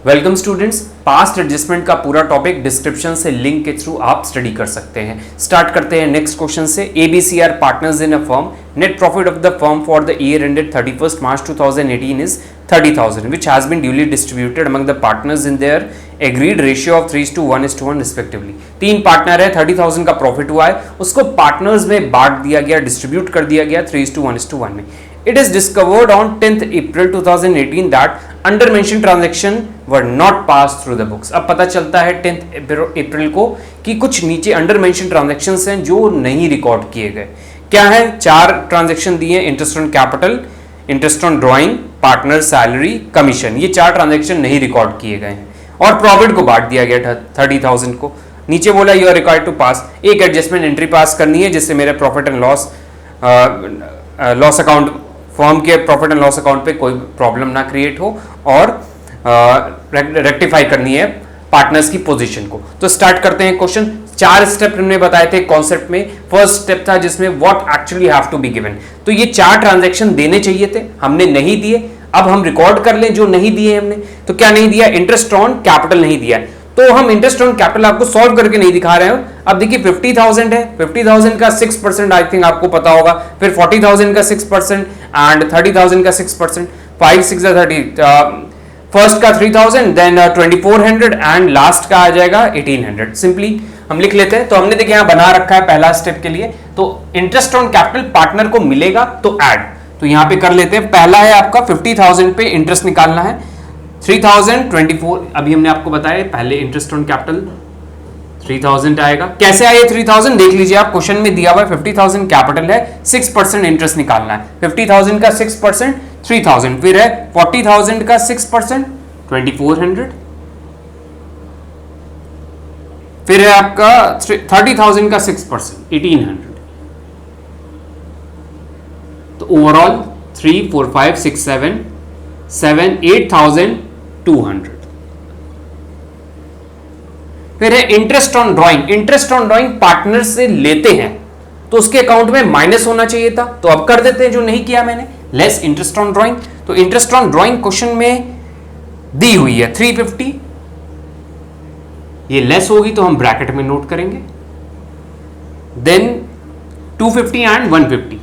Welcome students, past adjustment का पूरा topic description से लिंक के थ्रू आप स्टडी कर सकते हैं। स्टार्ट करते हैं नेक्स्ट क्वेश्चन से। ABC are partners in a firm. Net profit of the firm for the year ended 31st March 2018 is 30,000 which has been duly distributed among the partners in their agreed ratio of 3:1:1 respectively। तीन partner है, 30,000 का profit हुआ है, उसको partners में बांट दिया गया, डिस्ट्रीब्यूट कर दिया गया 3:1:1 में। It is discovered on 10th April 2018 that under mentioned transaction were not passed through the books। अब पता चलता है 10th अप्रैल को कि कुछ नीचे अंडर मेंशन ट्रांजेक्शन्स हैं जो नहीं रिकॉर्ड किए गए। क्या है? चार ट्रांजेक्शन दिए, interest on capital, interest on drawing, partner salary, commission. ये चार ट्रांजेक्शन नहीं रिकॉर्ड किए गए हैं और प्रॉफिट को बांट दिया गया 30,000 को। नीचे बोला यू आर रिक्वायर्ड टू पास, एक एडजस्टमेंट एंट्री पास करनी है जिससे मेरे profit and loss account, firm के प्रॉफिट एंड लॉस अकाउंट पे कोई प्रॉब्लम ना क्रिएट हो और रेक्टिफाई करनी है पार्टनर्स की पोजीशन को। तो स्टार्ट करते हैं क्वेश्चन। चार स्टेप हमने बताए थे कॉन्सेप्ट में। फर्स्ट स्टेप था जिसमें what actually have to be given. तो ये चार ट्रांजैक्शन देने चाहिए थे, हमने नहीं दिए। अब हम रिकॉर्ड कर लें जो नहीं दिए हमने। तो क्या नहीं दिया? इंटरेस्ट ऑन कैपिटल नहीं दिया। तो हम इंटरेस्ट ऑन कैपिटल आपको सॉल्व करके नहीं दिखा रहे हैं। अब देखिए 50,000 है, 50,000 का 6% आई थिंक आपको पता होगा, फिर 40,000 का 6% एंड 30,000 का 6%, 5 6 30, फर्स्ट का 3,000, देन 2,400 एंड लास्ट का आ जाएगा 1,800। सिंपली हम लिख लेते हैं। तो हमने देखिए यहां बना रखा है पहला स्टेप के लिए। तो इंटरेस्ट ऑन कैपिटल पार्टनर को मिलेगा तो ऐड, तो यहां पे कर लेते हैं। पहला है आपका 50,000 पे इंटरेस्ट निकालना है, 3,000, 24, अभी हमने आपको बताया पहले इंटरेस्ट ऑन कैपिटल 3,000 आएगा। कैसे आए 3,000 देख लीजिए आप, क्वेश्चन में दिया हुआ है 50,000 कैपिटल है, 6% इंटरेस्ट निकालना है। 50,000 का 6% 3,000, फिर है 40,000 का 6% 2,400, फिर है आपका 30,000 का 6% 1,800। तो ओवरऑल 3 4 5 6 7 8,200। फिर है interest on drawing. Interest on drawing partner से लेते हैं तो उसके अकाउंट में माइनस होना चाहिए था, तो अब कर देते हैं जो नहीं किया मैंने, लेस इंटरेस्ट ऑन ड्रॉइंग। तो इंटरेस्ट ऑन ड्रॉइंग क्वेश्चन में दी हुई है 350, ये लेस होगी तो हम ब्रैकेट में नोट करेंगे। Then 250 and 150,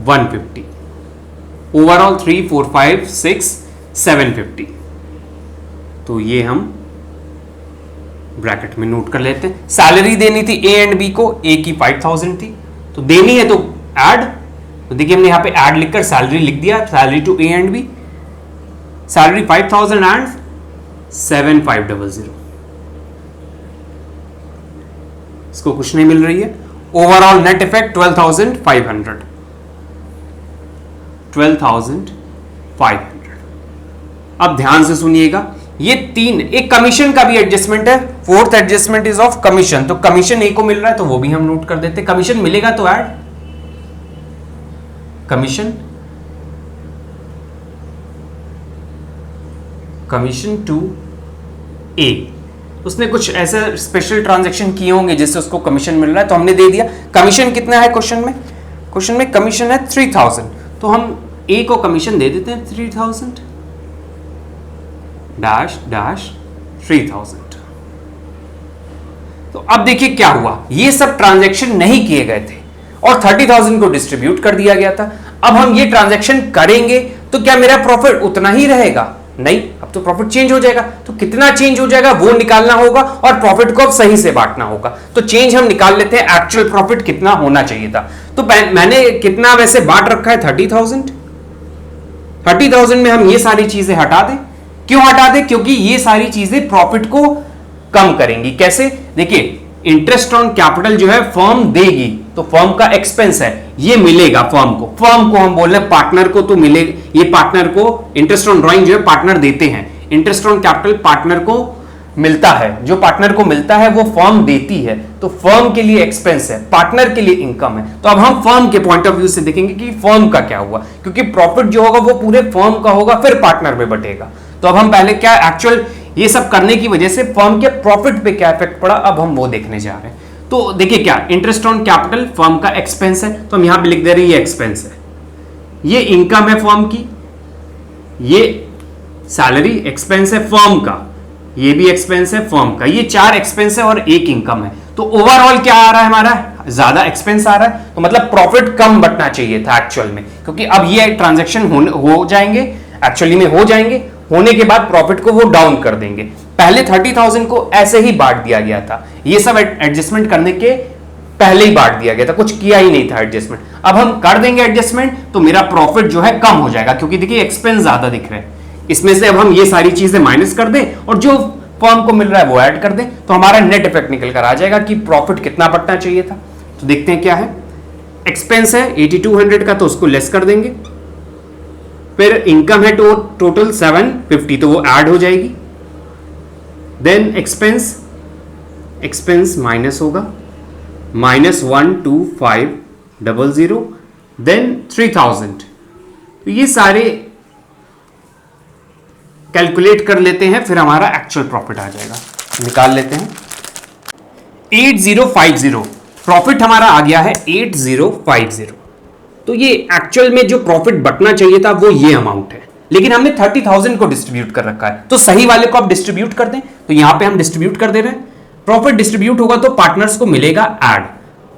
150, overall 3 4 5 6 750। तो ये हम ब्रैकेट में नोट कर लेते हैं। सैलरी देनी थी ए एंड बी को, ए की 5,000 थी तो देनी है तो ऐड। तो देखिए हमने यहां पे ऐड लिखकर सैलरी लिख दिया, salary to A and B, salary 5,000 and 7,500। इसको कुछ नहीं मिल रही है। Overall net effect 12,500, 12,500। अब ध्यान से सुनिएगा, ये तीन, एक कमीशन का भी एडजस्टमेंट है, fourth adjustment is of commission. तो कमीशन ए को मिल रहा है तो वो भी हम नोट कर देते हैं। कमीशन मिलेगा तो ऐड, कमीशन, कमीशन टू ए। उसने कुछ ऐसे स्पेशल ट्रांजैक्शन किए होंगे जिससे उसको कमीशन मिल रहा है तो हमने दे दिया। कमीशन कितना है क्वेश्चन में? क्वेश्चन में कमीशन है 3,000, तो हम ए को कमीशन दे देते हैं 3,000 डैश डैश 3,000। तो अब देखिए क्या हुआ, ये सब ट्रांजैक्शन नहीं किए गए थे और 30,000 को डिस्ट्रीब्यूट कर दिया गया था। अब हम ये ट्रांजैक्शन करेंगे तो क्या मेरा प्रॉफिट उतना ही रहेगा? नहीं, अब तो प्रॉफिट चेंज हो जाएगा। तो कितना चेंज हो जाएगा वो निकालना होगा और प्रॉफिट को अब सही से बांटना होगा। तो चेंज हम निकाल लेते हैं, एक्चुअल प्रॉफिट कितना होना चाहिए था। तो मैंने कितना वैसे बांट रखा है 30,000। 30,000 में हम ये सारी चीजें हटा दें। क्यों हटा दें? क्योंकि ये सारी चीजें प्रॉफिट को कम करेंगी। कैसे? देखिए इंटरेस्ट ऑन कैपिटल जो है फर्म देगी तो फर्म का एक्सपेंस है, ये मिलेगा फर्म को। फर्म को हम बोल रहे हैं, पार्टनर को तो मिलेगा, ये पार्टनर को इंटरेस्ट ऑन ड्रॉइंग जो है पार्टनर देते हैं, इंटरेस्ट ऑन कैपिटल पार्टनर को मिलता है, जो पार्टनर को मिलता है वो फर्म देती है। तो फर्म के लिए एक्सपेंस है, पार्टनर के लिए इनकम है। तो अब हम फर्म के पॉइंट ऑफ व्यू से देखेंगे कि फर्म का क्या हुआ, क्योंकि प्रॉफिट जो होगा वो पूरे फर्म का होगा, फिर पार्टनर में बटेगा। तो अब हम पहले क्या एक्चुअल ये सब करने की वजह से फर्म के प्रॉफिट पे क्या इफेक्ट पड़ा, अब हम वो देखने जा रहे हैं। तो देखिए क्या, इंटरेस्ट ऑन कैपिटल फर्म का एक्सपेंस है, तो हम यहां पे लिख दे रहे हैं ये एक्सपेंस है, ये इनकम है फर्म की, ये सैलरी एक्सपेंस है फर्म का, ये भी एक्सपेंस है फर्म का, ये 4 एक्सपेंस है और 1 इनकम है। तो ओवरऑल क्या आ रहा है हमारा, ज्यादा एक्सपेंस आ रहा है, तो मतलब प्रॉफिट कम बटना चाहिए था एक्चुअल में, क्योंकि अब ये ट्रांजैक्शन हो जाएंगे, एक्चुअली में हो जाएंगे, होने के बाद प्रॉफिट को वो डाउन कर देंगे। पहले 30,000 को ऐसे ही बांट दिया गया था, ये सब एडजस्टमेंट करने के पहले ही बांट दिया गया था, कुछ किया ही नहीं था एडजस्टमेंट। अब हम कर देंगे एडजस्टमेंट तो मेरा प्रॉफिट जो है कम हो जाएगा, क्योंकि देखिए एक्सपेंस ज्यादा दिख रहे हैं। इसमें से अब हम ये सारी चीजें माइनस कर दें और जो फर्म को मिल रहा है वो ऐड कर दें, तो हमारा नेट इफेक्ट निकल कर आ जाएगा कि प्रॉफिट कितना बढ़ना चाहिए था। तो देखते हैं क्या है। एक्सपेंस है 8200 का, तो उसको लेस कर देंगे। फिर इनकम है टोटल 750, तो वो ऐड हो जाएगी। देन एक्सपेंस माइनस होगा, -12500, देन 3000। तो ये सारे कैलकुलेट कर लेते हैं, फिर हमारा एक्चुअल प्रॉफिट आ जाएगा, निकाल लेते हैं। 8050 प्रॉफिट हमारा आ गया है 8050। तो ये एक्चुअल में जो प्रॉफिट बटना चाहिए था वो ये अमाउंट है, लेकिन हमने 30,000 को डिस्ट्रीब्यूट कर रखा है, तो सही वाले को आप डिस्ट्रीब्यूट कर दें। तो यहां पे हम डिस्ट्रीब्यूट कर दे रहे हैं। प्रॉफिट डिस्ट्रीब्यूट होगा तो पार्टनर्स को मिलेगा ऐड,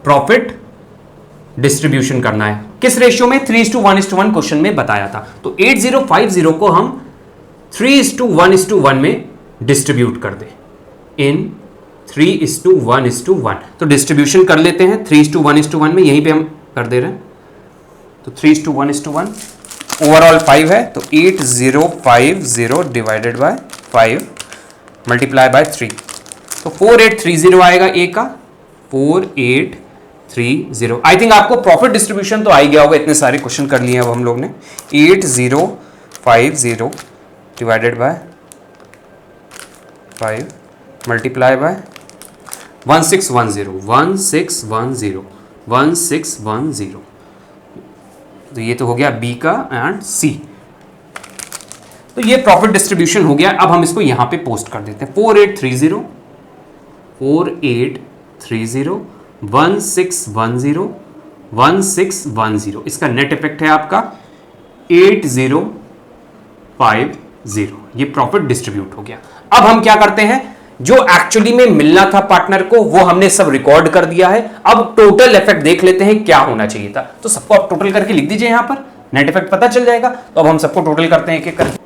प्रॉफिट डिस्ट्रीब्यूशन करना है किस रेशियो में, 3:1:1 क्वेश्चन में बताया था। तो 8050 को हम 3:1:1 में डिस्ट्रीब्यूट कर दें, इन 3:1:1। तो डिस्ट्रीब्यूशन कर लेते हैं 3:1:1 में, यहीं पे हम कर दे रहे हैं। तो 3:1:1, ओवरऑल 5 है, तो 8050 डिवाइडेड बाय 5 मल्टीप्लाई बाय 3, तो 4830 आएगा ए का, 4830। आई थिंक आपको प्रॉफिट डिस्ट्रीब्यूशन तो आ ही गया होगा, इतने सारे क्वेश्चन कर लिए अब हम लोग ने। 8050 डिवाइडेड बाय 5 मल्टीप्लाई बाय 1610। तो ये तो हो गया बी का एंड सी। तो ये प्रॉफिट डिस्ट्रीब्यूशन हो गया। अब हम इसको यहां पे पोस्ट कर देते हैं। 4830 1610 इसका नेट इफेक्ट है आपका 8050। ये प्रॉफिट डिस्ट्रीब्यूट हो गया। अब हम क्या करते हैं, जो एक्चुअली में मिलना था पार्टनर को वो हमने सब रिकॉर्ड कर दिया है। अब टोटल इफेक्ट देख लेते हैं क्या होना चाहिए था। तो सबको आप टोटल करके लिख दीजिए, यहां पर नेट इफेक्ट पता चल जाएगा। तो अब हम सबको टोटल करते हैं एक-एक करके।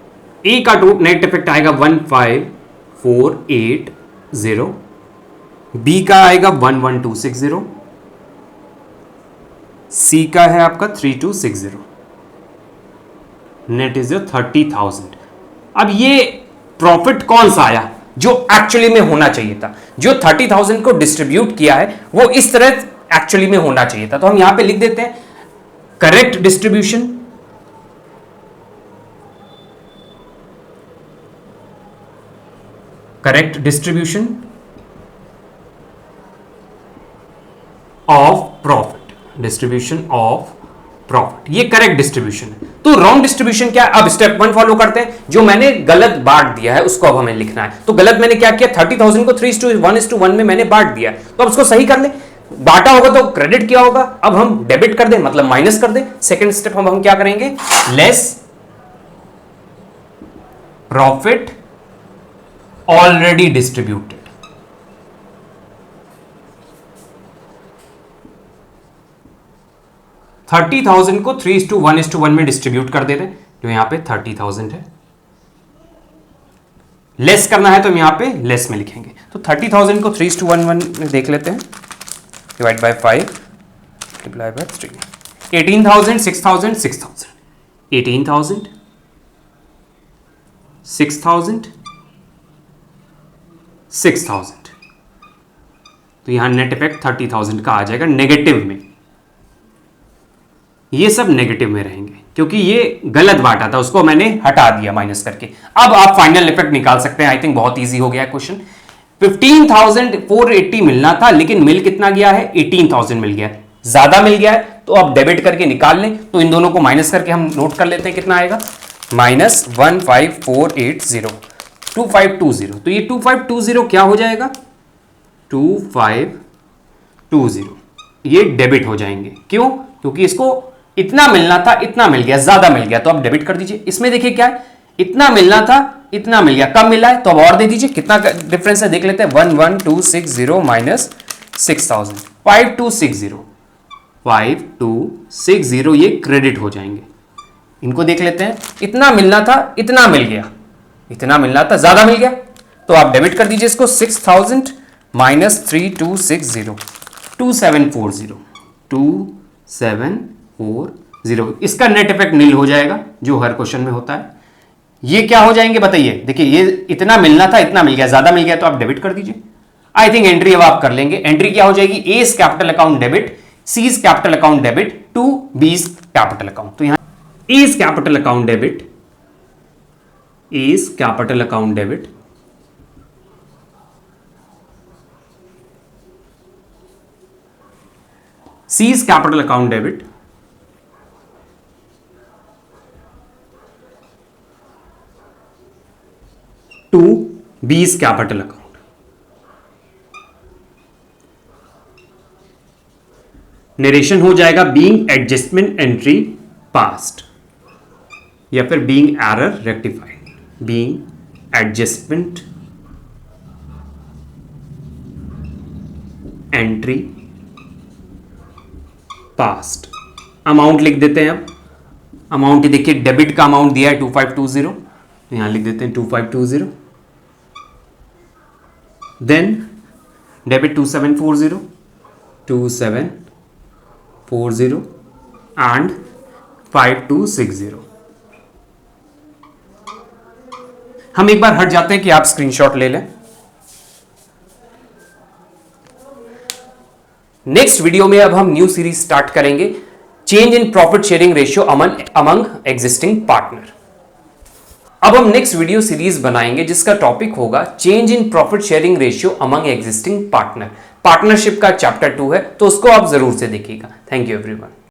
ए का नेट इफेक्ट आएगा 15480, बी का आएगा 11260, सी का है आपका 3260, नेट इज 30,000। अब ये प्रॉफिट कौन सा आया जो एक्चुअली में होना चाहिए था। जो 30,000 को डिस्ट्रीब्यूट किया है वो इस तरह एक्चुअली में होना चाहिए था। तो हम यहां पे लिख देते हैं correct distribution, of profit, distribution of profit, ये करेक्ट डिस्ट्रीब्यूशन है। तो रॉन्ग डिस्ट्रीब्यूशन क्या है, अब स्टेप 1 फॉलो करते हैं। जो मैंने गलत बांट दिया है उसको अब हमें लिखना है। तो गलत मैंने क्या किया, 30,000 को 3:1:1 में मैंने बांट दिया, तो अब उसको सही कर ले। बांटा होगा तो क्रेडिट किया होगा, अब हम डेबिट कर दें, मतलब माइनस कर दें। सेकेंड स्टेप हम क्या करेंगे, लेस प्रॉफिट ऑलरेडी डिस्ट्रीब्यूटेड। $30,000 को 3:1:1 में डिस्ट्रीब्यूट कर दे रहे हैं, जो यहां पे 30,000 है। लेस करना है तो हम यहां पे लेस में लिखेंगे। तो 30,000 को 3:1:1 में देख लेते हैं, डिवाइड बाय 5 मल्टीप्लाई बाय 3। 18,000 6,000 6,000, 18,000 6,000 6,000। तो यहां नेट इफेक्ट 30,000 का आ जाएगा नेगेटिव में। ये सब नेगेटिव में रहेंगे क्योंकि ये गलत बांटा था, उसको मैंने हटा दिया माइनस करके। अब आप फाइनल इफेक्ट निकाल सकते हैं। आई थिंक बहुत इजी हो गया क्वेश्चन। 15,480 मिलना था, लेकिन मिल कितना गया है, 18,000 मिल गया, ज्यादा मिल गया है। तो अब डेबिट करके निकाल लें। तो इन दोनों को माइनस करके हम नोट कर लेते हैं कितना आएगा, -15480 2520। तो ये 2520 क्या हो जाएगा, 2520 ये डेबिट हो जाएंगे। क्यों, क्योंकि इसको इतना मिलना था, इतना मिल गया, ज्यादा मिल गया तो आप डेबिट कर दीजिए। इसमें देखिए क्या है, इतना मिलना था, इतना मिल गया, कम मिला है तो अब और दे दीजिए। कितना डिफरेंस है देख लेते हैं, 11260 माइनस 6000, 5260 ये क्रेडिट हो जाएंगे। इनको देख लेते हैं, इतना मिलना था, इतना मिल गया, इतना मिलना था, ज्यादा मिल गया तो आप डेबिट कर दीजिए इसको। 6000 माइनस 3260, 2740, इसका नेट इफेक्ट नील हो जाएगा जो हर क्वेश्चन में होता है। ये क्या हो जाएंगे बताइए, देखिए ये इतना मिलना था, इतना मिल गया, ज्यादा मिल गया तो आप डेबिट कर दीजिए। आई थिंक एंट्री अब आप कर लेंगे। एंट्री क्या हो जाएगी, A is capital account debit, C is capital account debit to B is capital account. तो यहां A is capital account debit, A is capital account debit, C is capital account debit, to B is capital account. Narration हो जाएगा being adjustment entry passed या फिर being error rectified, being adjustment entry passed. Amount लिख देते हैं। अब amount देखिए, debit का अमाउंट दिया है 2520, यहां लिख देते हैं 2520, देन डेबिट 2740 एंड 5260। हम एक बार हट जाते हैं कि आप स्क्रीनशॉट ले लें। नेक्स्ट वीडियो में अब हम न्यू सीरीज स्टार्ट करेंगे, change in profit sharing ratio among existing partner. अब हम नेक्स्ट वीडियो सीरीज बनाएंगे जिसका टॉपिक होगा change in profit sharing ratio among existing partner. Partnership का चैप्टर 2 है तो उसको आप जरूर से देखिएगा। Thank you everyone.